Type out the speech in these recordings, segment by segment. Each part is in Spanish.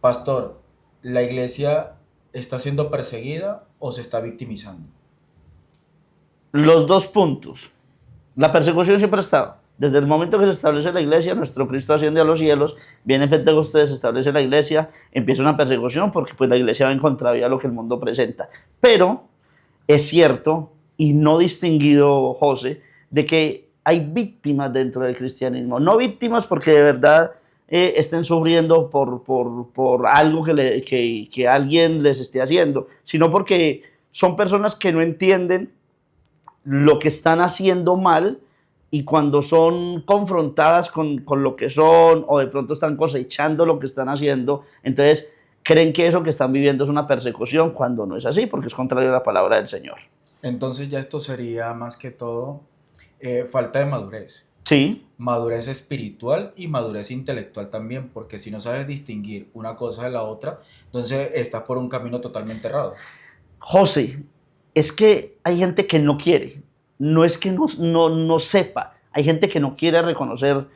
Pastor, ¿la iglesia está siendo perseguida o se está victimizando? Los dos puntos. La persecución siempre ha estado. Desde el momento que se establece la iglesia, nuestro Cristo asciende a los cielos, viene Pentecostés, se establece la iglesia, empieza una persecución porque pues la iglesia va en contravía a lo que el mundo presenta. Pero es cierto, y no distinguido, José, de que hay víctimas dentro del cristianismo. No víctimas porque de verdad estén sufriendo por algo que alguien les esté haciendo, sino porque son personas que no entienden lo que están haciendo mal y cuando son confrontadas con lo que son o de pronto están cosechando lo que están haciendo, entonces creen que eso que están viviendo es una persecución cuando no es así, porque es contrario a la palabra del Señor. Entonces ya esto sería más que todo falta de madurez. Sí. Madurez espiritual y madurez intelectual también, porque si no sabes distinguir una cosa de la otra, entonces estás por un camino totalmente errado. José, es que hay gente que no quiere, no es que no sepa, hay gente que no quiere reconocer,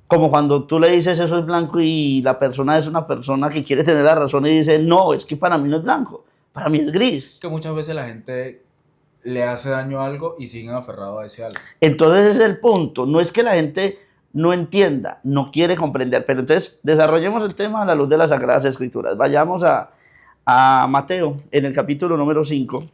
como cuando tú le dices eso es blanco y la persona es una persona que quiere tener la razón y dice, no, es que para mí no es blanco, para mí es gris. Que muchas veces la gente le hace daño a algo y siguen aferrados a ese algo. Entonces ese es el punto, no es que la gente no entienda, no quiere comprender, pero entonces desarrollemos el tema a la luz de las Sagradas Escrituras. Vayamos a Mateo, en el capítulo número 5,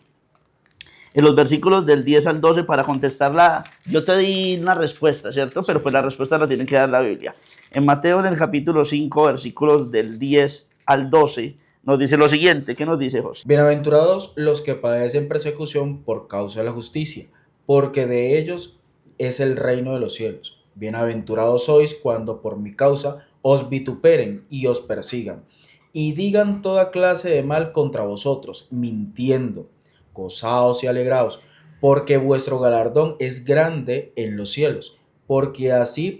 en los versículos del 10 al 12 para contestarla. Yo te di una respuesta, ¿cierto? Pero pues la respuesta la tiene que dar la Biblia. En Mateo, en el capítulo 5, versículos del 10 al 12, nos dice lo siguiente. ¿Qué nos dice José? Bienaventurados los que padecen persecución por causa de la justicia, porque de ellos es el reino de los cielos. Bienaventurados sois cuando por mi causa os vituperen y os persigan, y digan toda clase de mal contra vosotros, mintiendo. Gozaos y alegraos, porque vuestro galardón es grande en los cielos, porque así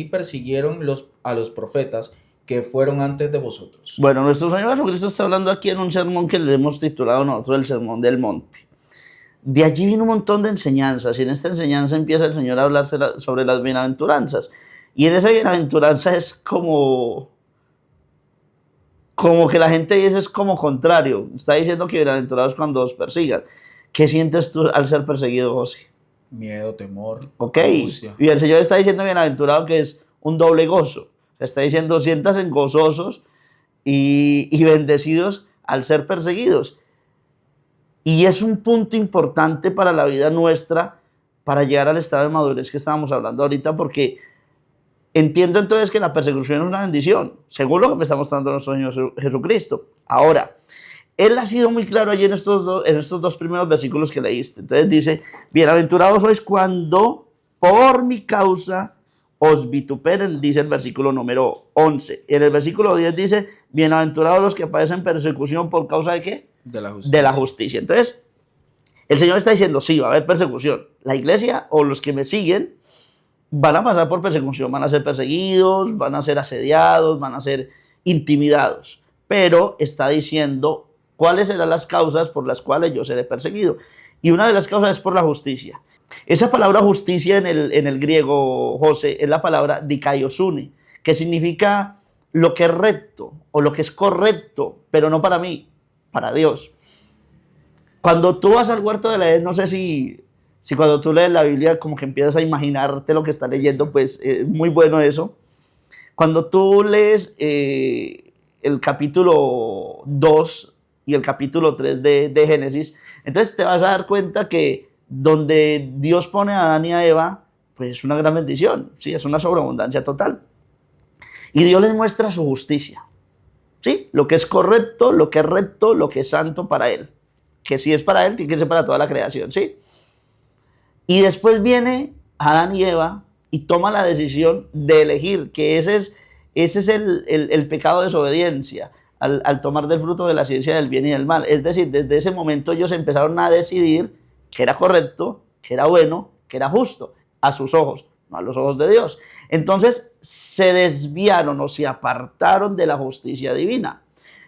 persiguieron a los profetas que fueron antes de vosotros. Bueno, nuestro Señor Jesucristo está hablando aquí en un sermón que le hemos titulado nosotros el Sermón del Monte. De allí viene un montón de enseñanzas y en esta enseñanza empieza el Señor a hablar sobre las bienaventuranzas. Y en esa bienaventuranza es como que la gente dice es como contrario. Está diciendo que bienaventurados cuando os persigan. ¿Qué sientes tú al ser perseguido, José? Miedo, temor, Ok. angustia. Y el Señor está diciendo bienaventurado que es un doble gozo. Está diciendo siéntanse gozosos y bendecidos al ser perseguidos. Y es un punto importante para la vida nuestra, para llegar al estado de madurez que estábamos hablando ahorita, porque entiendo entonces que la persecución es una bendición, según lo que me está mostrando nuestro Señor Jesucristo. Ahora, Él ha sido muy claro allí en estos dos primeros versículos que leíste. Entonces dice, bienaventurados sois cuando por mi causa os vituperen, dice el versículo número 11. En el versículo 10 dice, bienaventurados los que padecen persecución por causa de ¿qué? De la justicia. De la justicia. Entonces, el Señor está diciendo, sí, va a haber persecución. La iglesia o los que me siguen van a pasar por persecución, van a ser perseguidos, van a ser asediados, van a ser intimidados. Pero está diciendo cuáles serán las causas por las cuales yo seré perseguido. Y una de las causas es por la justicia. Esa palabra justicia en el griego, José, es la palabra dikaiosune, que significa lo que es recto o lo que es correcto, pero no para mí, para Dios. Cuando tú vas al huerto de Edén, no sé si cuando tú lees la Biblia como que empiezas a imaginarte lo que estás leyendo, pues es muy bueno eso. Cuando tú lees el capítulo 2 y el capítulo 3 de Génesis, entonces te vas a dar cuenta que donde Dios pone a Adán y a Eva, pues es una gran bendición, ¿sí? Es una sobreabundancia total. Y Dios les muestra su justicia, ¿sí? Lo que es correcto, lo que es recto, lo que es santo para Él. Que si es para Él, tiene que ser para toda la creación, ¿sí? Y después viene Adán y Eva y toma la decisión de elegir, que ese es el pecado de desobediencia, al tomar del fruto de la ciencia del bien y del mal. Es decir, desde ese momento ellos empezaron a decidir que era correcto, que era bueno, que era justo, a sus ojos, no a los ojos de Dios. Entonces se desviaron o se apartaron de la justicia divina.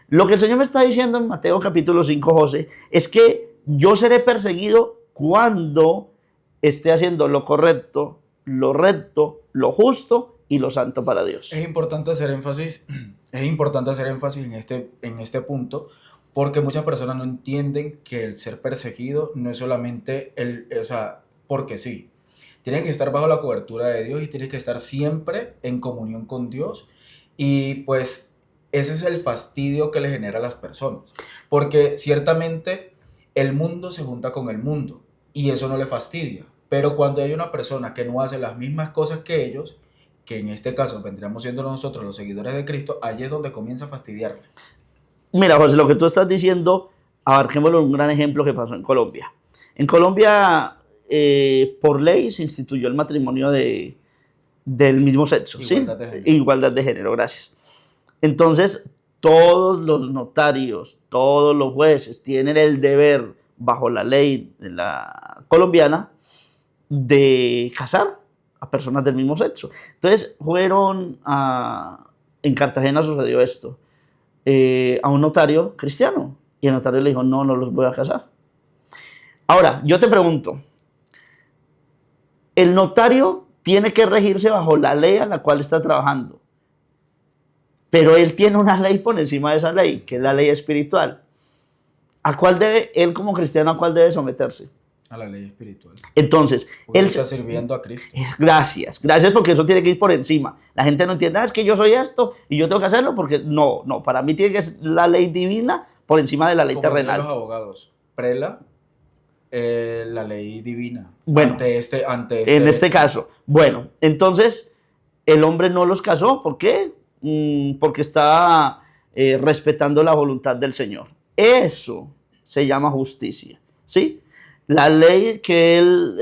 Lo que el Señor me está diciendo en Mateo capítulo 5, José, es que yo seré perseguido cuando esté haciendo lo correcto, lo recto, lo justo y lo santo para Dios. Es importante hacer énfasis Es importante hacer énfasis en este punto porque muchas personas no entienden que el ser perseguido no es solamente o sea, porque sí. Tienes que estar bajo la cobertura de Dios y tienes que estar siempre en comunión con Dios. Y pues ese es el fastidio que le genera a las personas. Porque ciertamente el mundo se junta con el mundo y eso no le fastidia. Pero cuando hay una persona que no hace las mismas cosas que ellos, que en este caso vendríamos siendo nosotros los seguidores de Cristo, ahí es donde comienza a fastidiarle. Mira, José, lo que tú estás diciendo, abarquémoslo en un gran ejemplo que pasó en Colombia. En Colombia, por ley, se instituyó el matrimonio del mismo sexo, ¿sí? Igualdad de género. Igualdad de género, gracias. Entonces, todos los notarios, todos los jueces tienen el deber, bajo la ley de la colombiana, de casar a personas del mismo sexo. Entonces, en Cartagena sucedió esto, a un notario cristiano, y el notario le dijo, no, no los voy a casar. Ahora, yo te pregunto, el notario tiene que regirse bajo la ley a la cual está trabajando, pero él tiene una ley por encima de esa ley, que es la ley espiritual. ¿A cuál debe, él como cristiano, a cuál debe someterse? A la ley espiritual. Entonces, Porque él está sirviendo a Cristo. Gracias, gracias, porque eso tiene que ir por encima. La gente no entiende, es que yo soy esto y yo tengo que hacerlo porque no, para mí tiene que ser la ley divina por encima de la ley Como terrenal. los abogados, prela, la ley divina. Bueno, en este caso, bueno, entonces el hombre no los casó, ¿por qué? Porque estaba respetando la voluntad del Señor. Eso se llama justicia, ¿sí? La ley que él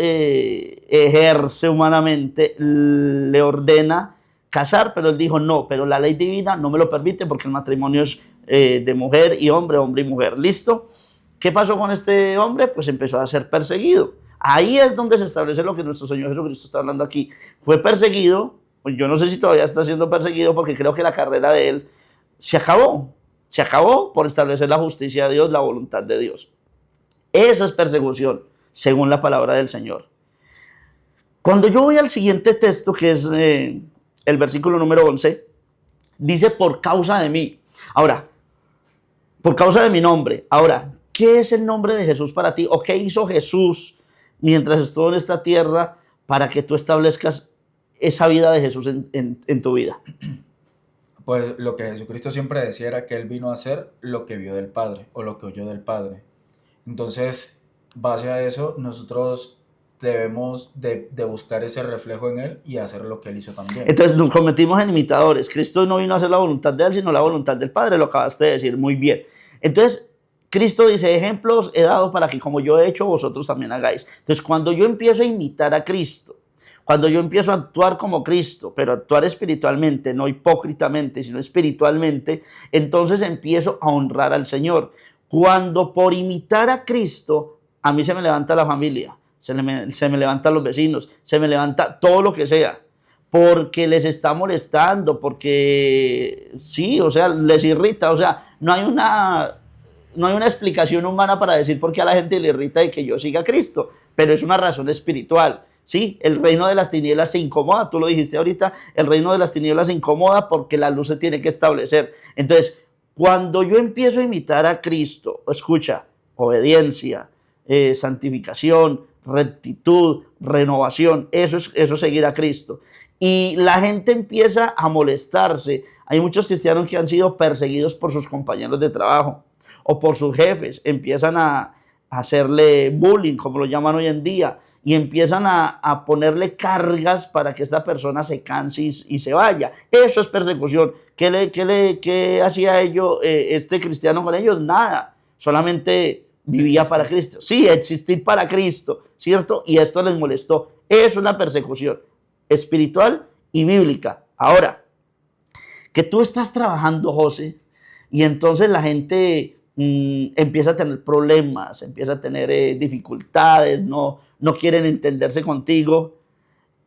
ejerce humanamente le ordena casar, pero él dijo no, pero la ley divina no me lo permite porque el matrimonio es de mujer y hombre, hombre y mujer. ¿Listo? ¿Qué pasó con este hombre? Pues empezó a ser perseguido. Ahí es donde se establece lo que nuestro Señor Jesucristo está hablando aquí. Fue perseguido, pues yo no sé si todavía está siendo perseguido porque creo que la carrera de él se acabó. Se acabó por establecer la justicia de Dios, la voluntad de Dios. Eso es persecución, según la palabra del Señor. Cuando yo voy al siguiente texto, que es el versículo número 11, dice por causa de mí. Ahora, por causa de mi nombre. Ahora, ¿qué es el nombre de Jesús para ti? ¿O qué hizo Jesús mientras estuvo en esta tierra para que tú establezcas esa vida de Jesús en tu vida? Pues lo que Jesucristo siempre decía era que Él vino a hacer lo que vio del Padre o lo que oyó del Padre. Entonces, base a eso, nosotros debemos de buscar ese reflejo en Él y hacer lo que Él hizo también. Entonces nos convertimos en imitadores. Cristo no vino a hacer la voluntad de Él, sino la voluntad del Padre, lo acabaste de decir muy bien. Entonces, Cristo dice, ejemplos he dado para que como yo he hecho, vosotros también hagáis. Entonces, cuando yo empiezo a imitar a Cristo, cuando yo empiezo a actuar como Cristo, pero actuar espiritualmente, no hipócritamente, sino espiritualmente, entonces empiezo a honrar al Señor. Cuando por imitar a Cristo, a mí se me levanta la familia, se me levantan los vecinos, se me levanta todo lo que sea, porque les está molestando, porque sí, o sea, les irrita, o sea, no hay una explicación humana para decir por qué a la gente le irrita y que yo siga a Cristo, pero es una razón espiritual. Sí, el reino de las tinieblas se incomoda, tú lo dijiste ahorita, el reino de las tinieblas se incomoda porque la luz se tiene que establecer. Entonces, cuando yo empiezo a imitar a Cristo, escucha, obediencia, santificación, rectitud, renovación, eso es seguir a Cristo. Y la gente empieza a molestarse. Hay muchos cristianos que han sido perseguidos por sus compañeros de trabajo o por sus jefes, empiezan a hacerle bullying, como lo llaman hoy en día, y empiezan a ponerle cargas para que esta persona se canse y se vaya. Eso es persecución. ¿Qué hacía este cristiano con ellos? Nada, solamente vivía para Cristo. Sí, existir para Cristo, ¿cierto? Y esto les molestó. Eso es la persecución espiritual y bíblica. Ahora, que tú estás trabajando, José, y entonces la gente empieza a tener problemas, empieza a tener dificultades, no quieren entenderse contigo,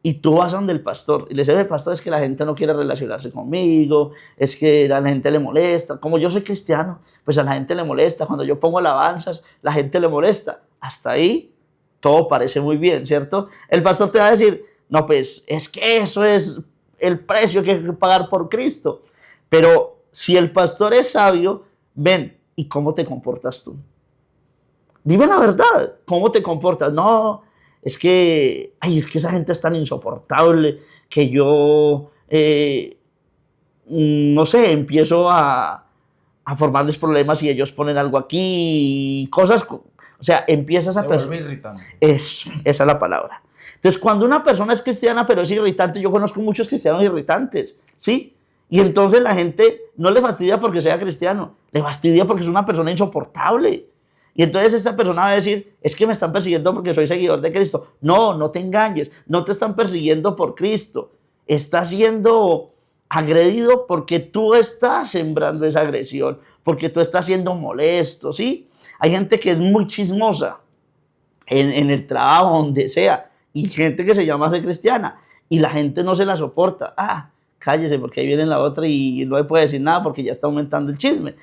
y tú vas a donde el pastor y le dices, pastor, es que la gente no quiere relacionarse conmigo, es que a la gente le molesta, como yo soy cristiano, pues a la gente le molesta, cuando yo pongo alabanzas, la gente le molesta. Hasta ahí todo parece muy bien, ¿cierto? El pastor te va a decir, no, pues es que eso es el precio que hay que pagar por Cristo. Pero si el pastor es sabio, ven, ¿y cómo te comportas tú? Dime la verdad, ¿cómo te comportas? No, es que esa gente es tan insoportable que yo, no sé, empiezo a formarles problemas y ellos ponen algo aquí, cosas, o sea, empiezas a... Se vuelve irritante. Eso, esa es la palabra. Entonces, cuando una persona es cristiana pero es irritante, yo conozco muchos cristianos irritantes, ¿sí? Y entonces la gente no le fastidia porque sea cristiano, le fastidia porque es una persona insoportable. Y entonces esta persona va a decir, es que me están persiguiendo porque soy seguidor de Cristo. No, no te engañes, no te están persiguiendo por Cristo. Estás siendo agredido porque tú estás sembrando esa agresión, porque tú estás siendo molesto, ¿sí? Hay gente que es muy chismosa en el trabajo, donde sea, y gente que se llama ser cristiana, y la gente no se la soporta. Ah, cállese porque ahí viene la otra y no le puede decir nada porque ya está aumentando el chisme.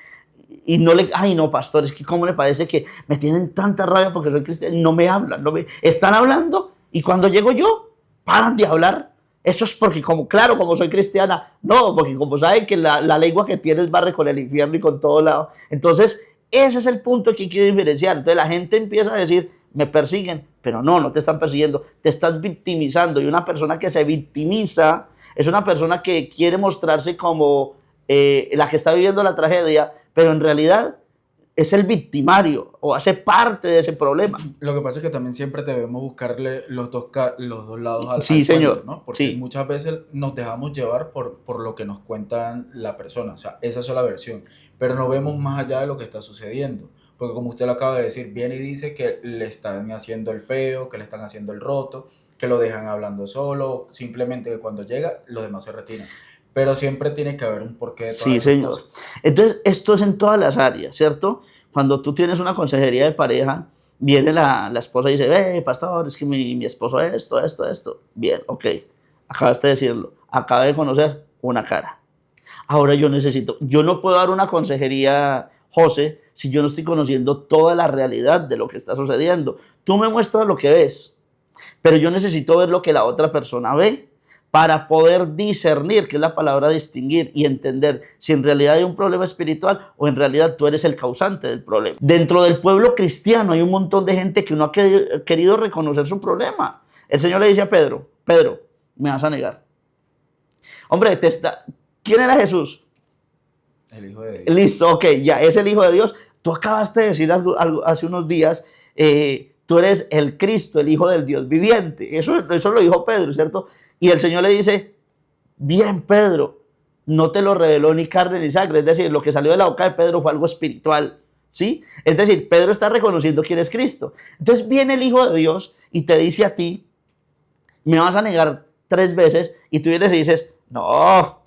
Y no le, ay no, pastor, es que cómo le parece que me tienen tanta rabia porque soy cristiano y no me hablan, están hablando y cuando llego yo, paran de hablar. Eso es porque como, claro, como soy cristiana, no, porque como saben que la lengua que tienes barre con el infierno y con todo lado. Entonces, ese es el punto que hay que diferenciar. Entonces la gente empieza a decir, me persiguen, pero no, no te están persiguiendo, te estás victimizando. Y una persona que se victimiza es una persona que quiere mostrarse como la que está viviendo la tragedia, pero en realidad es el victimario o hace parte de ese problema. Lo que pasa es que también siempre debemos buscarle los dos lados al Sí, cuento, señor. ¿no? Porque Sí, muchas veces nos dejamos llevar por lo que nos cuentan la persona, o sea, esa sola versión, pero no vemos más allá de lo que está sucediendo. Porque como usted lo acaba de decir, viene y dice que le están haciendo el feo, que le están haciendo el roto, que lo dejan hablando solo, simplemente que cuando llega los demás se retiran. Pero siempre tiene que haber un porqué de todas sí, esas señor. cosas. Entonces, esto es en todas las áreas, ¿cierto? Cuando tú tienes una consejería de pareja, viene la esposa y dice, pastor, es que mi esposo esto. Bien, ok, acabaste de decirlo, acabé de conocer una cara. Ahora yo no puedo dar una consejería, José, si yo no estoy conociendo toda la realidad de lo que está sucediendo. Tú me muestras lo que ves, pero yo necesito ver lo que la otra persona ve para poder discernir, que es la palabra distinguir, y entender si en realidad hay un problema espiritual o en realidad tú eres el causante del problema. Dentro del pueblo cristiano hay un montón de gente que no ha querido reconocer su problema. El Señor le dice a Pedro, Pedro, me vas a negar. Hombre, ¿quién era Jesús? El Hijo de Dios. Listo, ok, ya es el Hijo de Dios. Tú acabaste de decir algo hace unos días, tú eres el Cristo, el Hijo del Dios viviente. Eso lo dijo Pedro, ¿cierto? Y el Señor le dice, bien, Pedro, no te lo reveló ni carne ni sangre. Es decir, lo que salió de la boca de Pedro fue algo espiritual, ¿sí? Es decir, Pedro está reconociendo quién es Cristo. Entonces viene el Hijo de Dios y te dice a ti, me vas a negar 3 veces, y tú vienes y dices, no,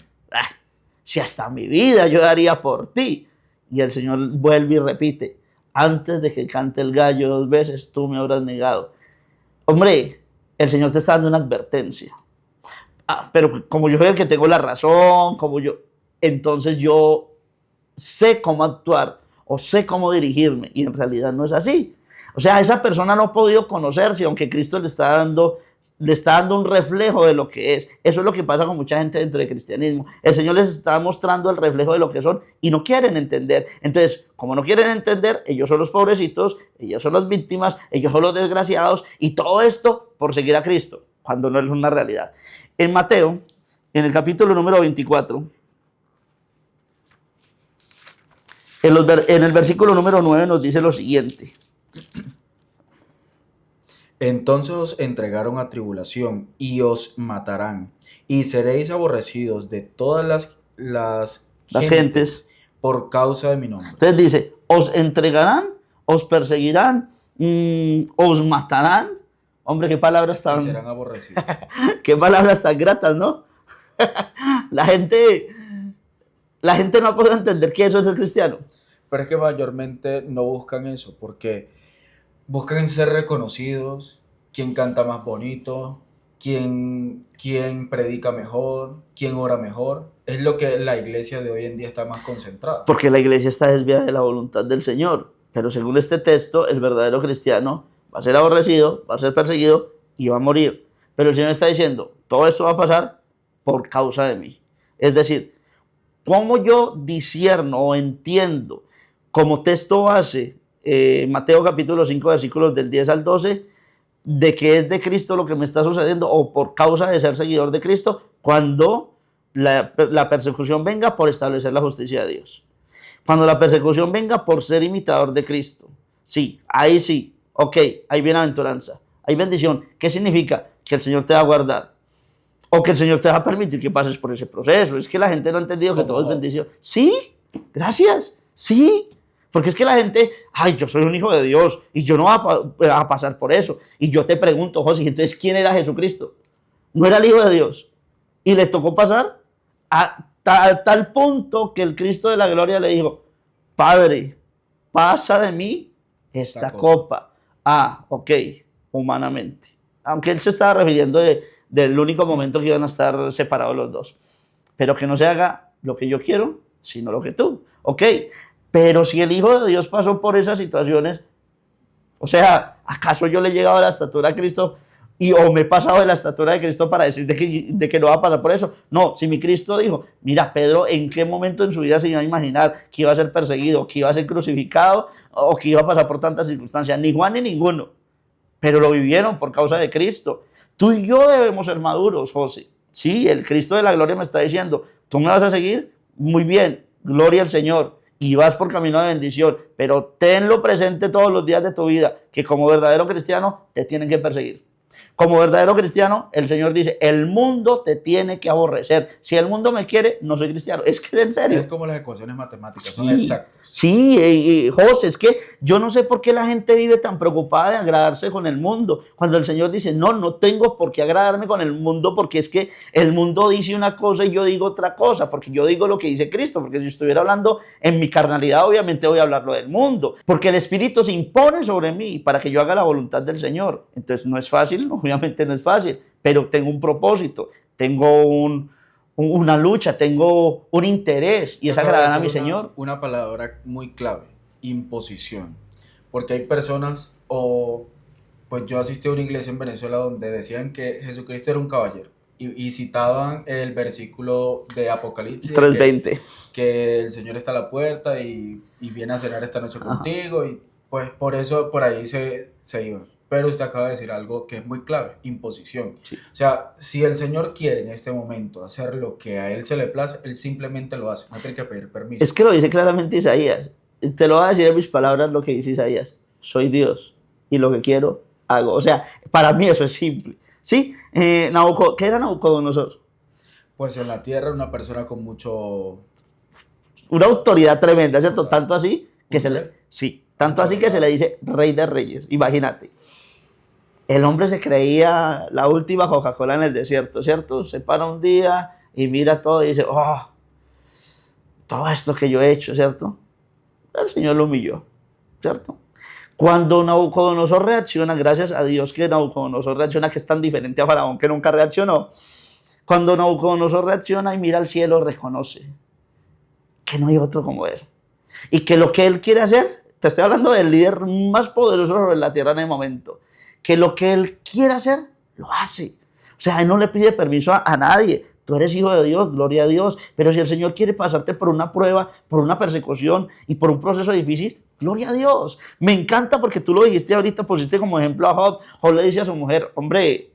si hasta mi vida yo daría por ti. Y el Señor vuelve y repite, antes de que cante el gallo 2 veces, tú me habrás negado. Hombre, el Señor te está dando una advertencia. Pero como yo soy el que tengo la razón, entonces yo sé cómo actuar o sé cómo dirigirme, y en realidad no es así. O sea, esa persona no ha podido conocerse, aunque Cristo le está dando un reflejo de lo que es. Eso es lo que pasa con mucha gente dentro del cristianismo. El Señor les está mostrando el reflejo de lo que son y no quieren entender. Entonces, como no quieren entender, ellos son los pobrecitos, ellos son las víctimas, ellos son los desgraciados, y todo esto por seguir a Cristo, cuando no es una realidad. En Mateo, en el capítulo número 24, en el versículo número 9 nos dice lo siguiente. Entonces os entregaron a tribulación y os matarán, y seréis aborrecidos de todas las Gentes. por causa de mi nombre. Entonces dice, os entregarán, os perseguirán, os matarán. Hombre, qué palabras Y tan, serán aborrecidos. qué palabras tan gratas, ¿no? La gente no puede entender que eso es el cristiano. Pero es que mayormente no buscan eso, porque buscan ser reconocidos, quién canta más bonito, quién predica mejor, quién ora mejor. Es lo que la iglesia de hoy en día está más concentrada. Porque la iglesia está desviada de la voluntad del Señor. Pero según este texto, el verdadero cristiano va a ser aborrecido, va a ser perseguido y va a morir. Pero el Señor está diciendo, todo esto va a pasar por causa de mí. Es decir, ¿Cómo yo discierno o entiendo como texto base Mateo capítulo 5 versículos del 10 al 12 de que es de Cristo lo que me está sucediendo o por causa de ser seguidor de Cristo cuando la persecución venga por establecer la justicia de Dios? Cuando la persecución venga por ser imitador de Cristo. Sí, ok, hay bienaventuranza, hay bendición. ¿Qué significa? Que el Señor te va a guardar o que el Señor te va a permitir que pases por ese proceso. Es que la gente no ha entendido que todo es bendición. Sí, gracias, sí. Porque es que la gente, ay, yo soy un hijo de Dios y yo no voy a pasar por eso. Y yo te pregunto, José, entonces, ¿quién era Jesucristo? ¿No era el Hijo de Dios? Y le tocó pasar a tal punto que el Cristo de la gloria le dijo, Padre, pasa de mí esta copa. Ok, humanamente. Aunque él se estaba refiriendo del único momento que iban a estar separados los dos. Pero que no se haga lo que yo quiero, sino lo que tú. Ok, pero si el Hijo de Dios pasó por esas situaciones, o sea, ¿acaso yo le he llegado a la estatura a Cristo o me he pasado de la estatura de Cristo para decir de que no va a pasar por eso? No, si mi Cristo dijo, mira, Pedro, ¿en qué momento en su vida se iba a imaginar que iba a ser perseguido, que iba a ser crucificado o que iba a pasar por tantas circunstancias? Ni Juan ni ninguno, pero lo vivieron por causa de Cristo. Tú y yo debemos ser maduros, José. Sí, el Cristo de la gloria me está diciendo, ¿tú me vas a seguir? Muy bien, gloria al Señor. Y vas por camino de bendición, pero tenlo presente todos los días de tu vida, que como verdadero cristiano te tienen que perseguir. Como verdadero cristiano, el Señor dice, el mundo te tiene que aborrecer. Si el mundo me quiere, no soy cristiano. Es que en serio. Es como las ecuaciones matemáticas, son exactos. Sí, José, es que yo no sé por qué la gente vive tan preocupada de agradarse con el mundo. Cuando el Señor dice, no tengo por qué agradarme con el mundo, porque es que el mundo dice una cosa y yo digo otra cosa, porque yo digo lo que dice Cristo, porque si estuviera hablando en mi carnalidad, obviamente voy a hablar lo del mundo, porque el Espíritu se impone sobre mí para que yo haga la voluntad del Señor. Entonces no es fácil, obviamente no es fácil, pero tengo un propósito, tengo una lucha, tengo un interés y es agradar a mi Señor. Una palabra muy clave, imposición. Porque hay personas, pues yo asistí a una iglesia en Venezuela donde decían que Jesucristo era un caballero y citaban el versículo de Apocalipsis 3:20. Que el Señor está a la puerta y viene a cenar esta noche contigo y pues por eso por ahí se iban. Pero usted acaba de decir algo que es muy clave, imposición. Sí. O sea, si el Señor quiere en este momento hacer lo que a Él se le place, Él simplemente lo hace, no tiene que pedir permiso. Es que lo dice claramente Isaías. Te lo voy a decir en mis palabras lo que dice Isaías. Soy Dios y lo que quiero, hago. O sea, para mí eso es simple. ¿Sí? ¿Qué era Nabucodonosor? Pues en la tierra una persona con mucho... Una autoridad tremenda, ¿cierto? Tanto así que se le... Sí, tanto así que se le dice Rey de Reyes. Imagínate. El hombre se creía la última Coca-Cola en el desierto, ¿cierto? Se para un día y mira todo y dice, todo esto que yo he hecho, ¿cierto? El Señor lo humilló, ¿cierto? Cuando Nabucodonosor reacciona, gracias a Dios que Nabucodonosor reacciona, que es tan diferente a Faraón que nunca reaccionó. Cuando Nabucodonosor reacciona y mira al cielo, reconoce que no hay otro como él. Y que lo que él quiere hacer, te estoy hablando del líder más poderoso sobre la tierra en el momento, que lo que él quiere hacer, lo hace. O sea, él no le pide permiso a nadie. Tú eres hijo de Dios, gloria a Dios. Pero si el Señor quiere pasarte por una prueba, por una persecución y por un proceso difícil, gloria a Dios. Me encanta porque tú lo dijiste ahorita, pusiste como ejemplo a Job. Job le dice a su mujer, hombre,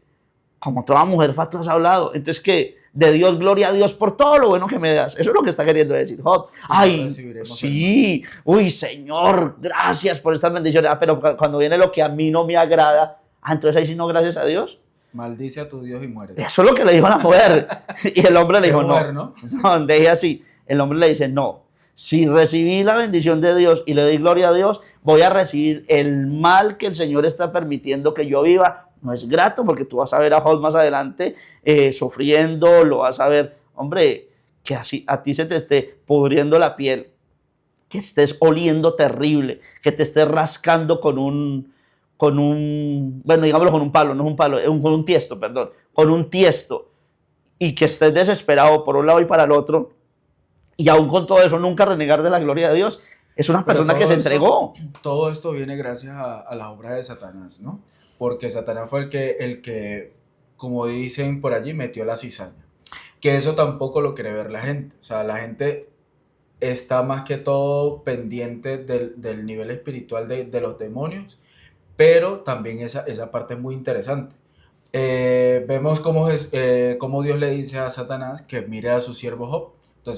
como toda mujer fatuo has hablado. Entonces, ¿qué? De Dios, gloria a Dios por todo lo bueno que me das. Eso es lo que está queriendo decir Job. Ay, sí, uy, Señor, gracias por estas bendiciones. Pero cuando viene lo que a mí no me agrada, entonces ahí sí no, gracias a Dios. Maldice a tu Dios y muere. Eso es lo que le dijo la mujer. Y el hombre le dijo, ¿no? No, deje así. El hombre le dice, no. Si recibí la bendición de Dios y le doy gloria a Dios, voy a recibir el mal que el Señor está permitiendo que yo viva. No es grato porque tú vas a ver a Job más adelante sufriendo, lo vas a ver, hombre, que así a ti se te esté pudriendo la piel, que estés oliendo terrible, que te estés rascando con un, bueno, digámoslo con un palo, no es un palo, con un tiesto, perdón, con un tiesto, y que estés desesperado por un lado y para el otro, y aún con todo eso nunca renegar de la gloria de Dios. Es una persona que se entregó. Todo esto viene gracias a la obra de Satanás, ¿no? Porque Satanás fue el que, como dicen por allí, metió la cizaña. que eso tampoco lo quiere ver la gente. O sea, la gente está más que todo pendiente del nivel espiritual de los demonios, pero también esa parte es muy interesante. Vemos cómo Dios le dice a Satanás que mire a su siervo Job.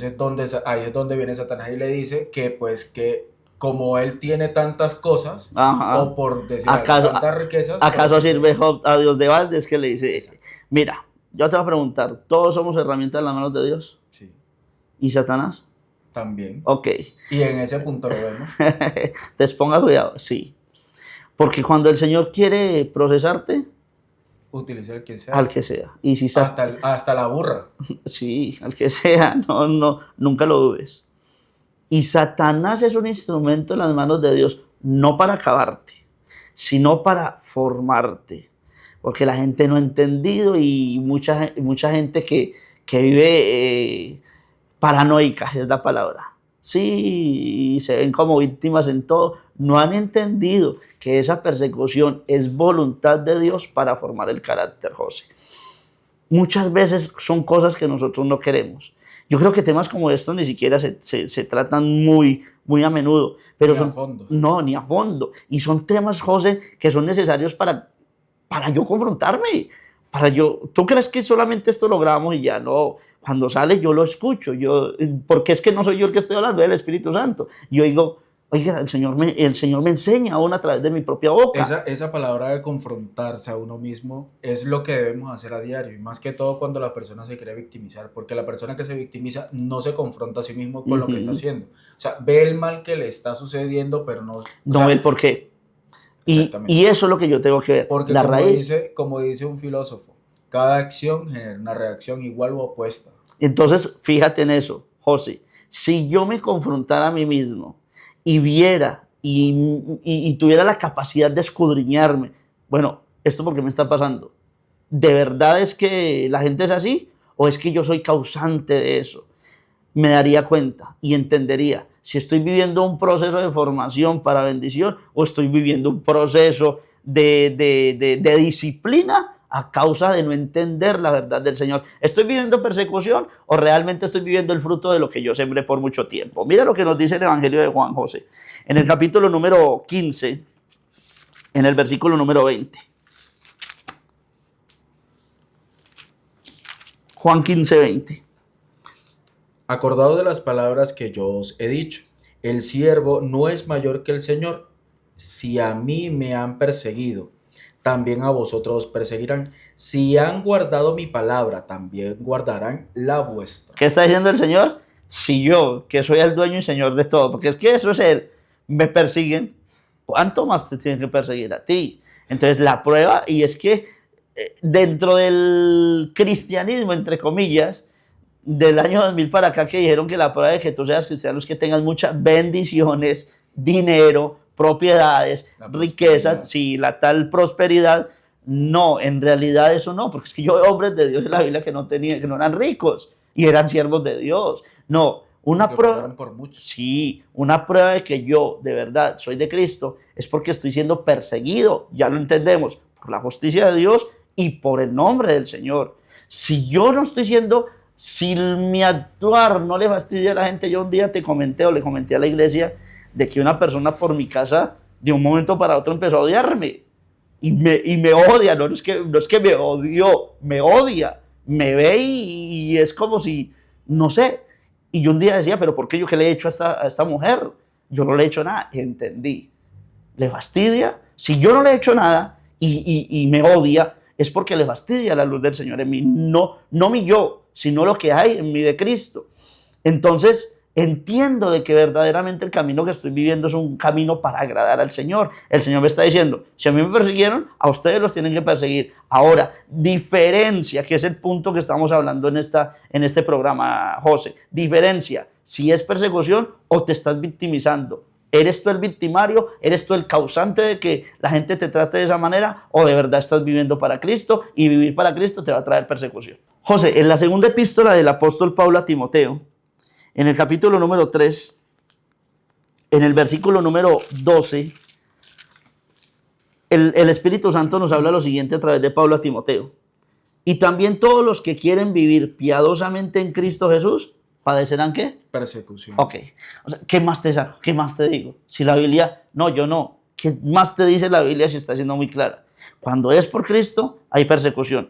Entonces, ahí es donde viene Satanás y le dice que pues que como él tiene tantas cosas, Ajá. o por decir algo, ¿Acaso, tantas riquezas, por acaso eso sirve que... Job a Dios de balde? Es que le dice, Exacto. mira, yo te voy a preguntar, ¿todos somos herramientas en las manos de Dios? Sí, ¿Y Satanás? también. Ok. Y en ese punto lo vemos. Te ponga cuidado, sí. Porque cuando el Señor quiere procesarte, Utiliza el que al sea. que sea. Y si Hasta la burra. sí, al que sea, no, no, nunca lo dudes. Y Satanás es un instrumento en las manos de Dios, no para acabarte, sino para formarte. Porque la gente no ha entendido y mucha gente que vive paranoica, es la palabra. Sí, y se ven como víctimas en todo. No han entendido que esa persecución es voluntad de Dios para formar el carácter, José. Muchas veces son cosas que nosotros no queremos. Yo creo que temas como estos ni siquiera se tratan muy a menudo, pero Ni a son, fondo. no, ni a fondo. Y son temas, José, que son necesarios para yo confrontarme. ¿Tú crees que solamente esto lo grabamos y ya? No, cuando sale yo lo escucho, porque es que no soy yo el que estoy hablando, es el Espíritu Santo. Yo digo, oiga, el Señor me enseña aún a través de mi propia boca. Esa palabra de confrontarse a uno mismo es lo que debemos hacer a diario, y más que todo cuando la persona se quiere victimizar, porque la persona que se victimiza no se confronta a sí mismo con lo que está Ujú. haciendo. O sea, ve el mal que le está sucediendo, pero no, o No sea, el por qué. Y exactamente. eso es lo que yo tengo que ver. Porque La raíz. como dice un filósofo, cada acción genera una reacción igual o opuesta. Entonces, fíjate en eso, José. Si yo me confrontara a mí mismo y viera y tuviera la capacidad de escudriñarme, bueno, ¿esto por qué me está pasando? ¿De verdad es que la gente es así? ¿O es que yo soy causante de eso? Me daría cuenta y entendería si estoy viviendo un proceso de formación para bendición o estoy viviendo un proceso de disciplina a causa de no entender la verdad del Señor. ¿Estoy viviendo persecución o realmente estoy viviendo el fruto de lo que yo sembré por mucho tiempo? Mira lo que nos dice el Evangelio de Juan, José. En el capítulo número 15, en el versículo número 20. Juan 15, 20. Acordado de las palabras que yo os he dicho, el siervo no es mayor que el Señor. Si a mí me han perseguido, también a vosotros os perseguirán. Si han guardado mi palabra, también guardarán la vuestra. ¿Qué está diciendo el Señor? Si yo, que soy el dueño y Señor de todo, porque es que eso es Él, me persiguen, ¿cuánto más te tienen que perseguir a ti? Entonces la prueba, y es que dentro del cristianismo, entre comillas, del año 2000 para acá, que dijeron que la prueba de que tú seas cristiano es que tengas muchas bendiciones, dinero, propiedades, La riquezas, prosperidad. si la tal prosperidad. No, en realidad eso no, porque es que yo veo hombres de Dios en la Biblia que no tenían, que no eran ricos y eran siervos de Dios. No, Y una que prueba, pasaron por mucho. sí, una prueba de que yo de verdad soy de Cristo es porque estoy siendo perseguido, ya lo entendemos, por la justicia de Dios y por el nombre del Señor. Si yo no estoy siendo, si mi actuar no le fastidia a la gente, yo un día te comenté o le comenté a la iglesia de que una persona por mi casa de un momento para otro empezó a odiarme y me odia, no es que me odió, me odia, me ve y es como si, no sé, y yo un día decía, pero ¿por qué yo qué le he hecho a esta mujer? Yo no le he hecho nada, entendí, le fastidia, si yo no le he hecho nada y me odia, es porque le fastidia la luz del Señor en mí, no mi yo, sino lo que hay en mí de Cristo. Entonces, entiendo de que verdaderamente el camino que estoy viviendo es un camino para agradar al Señor. El Señor me está diciendo, si a mí me persiguieron, a ustedes los tienen que perseguir. Ahora, diferencia, que es el punto que estamos hablando en este programa, José. Diferencia, si es persecución o te estás victimizando. ¿Eres tú el victimario? ¿Eres tú el causante de que la gente te trate de esa manera? ¿O de verdad estás viviendo para Cristo y vivir para Cristo te va a traer persecución? José, en la segunda epístola del apóstol Pablo a Timoteo, en el capítulo número 3, en el versículo número 12, el Espíritu Santo nos habla lo siguiente a través de Pablo a Timoteo. Y también todos los que quieren vivir piadosamente en Cristo Jesús, ¿padecerán qué? Persecución. Ok. O sea, ¿qué más te saco? ¿Qué más te digo? Si la Biblia, no, yo no. ¿Qué más te dice la Biblia si está siendo muy clara? Cuando es por Cristo, hay persecución.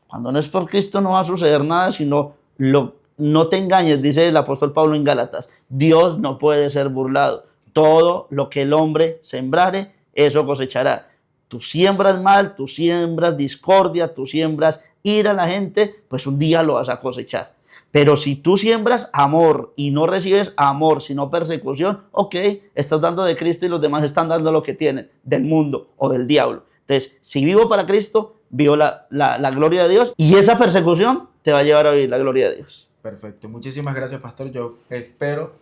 Cuando no es por Cristo no va a suceder nada, sino no te engañes, dice el apóstol Pablo en Gálatas. Dios no puede ser burlado. Todo lo que el hombre sembrare, eso cosechará. Tú siembras mal, tú siembras discordia, tú siembras ira a la gente, pues un día lo vas a cosechar. Pero si tú siembras amor y no recibes amor, sino persecución, ok, estás dando de Cristo y los demás están dando lo que tienen, del mundo o del diablo. Entonces, si vivo para Cristo, vivo la gloria de Dios y esa persecución te va a llevar a vivir la gloria de Dios. Perfecto. Muchísimas gracias, pastor. Yo espero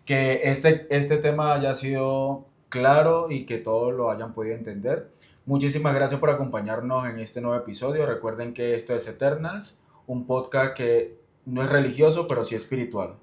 que este tema haya sido claro y que todos lo hayan podido entender. Muchísimas gracias por acompañarnos en este nuevo episodio. Recuerden que esto es Eternals, un podcast que no es religioso, pero sí espiritual.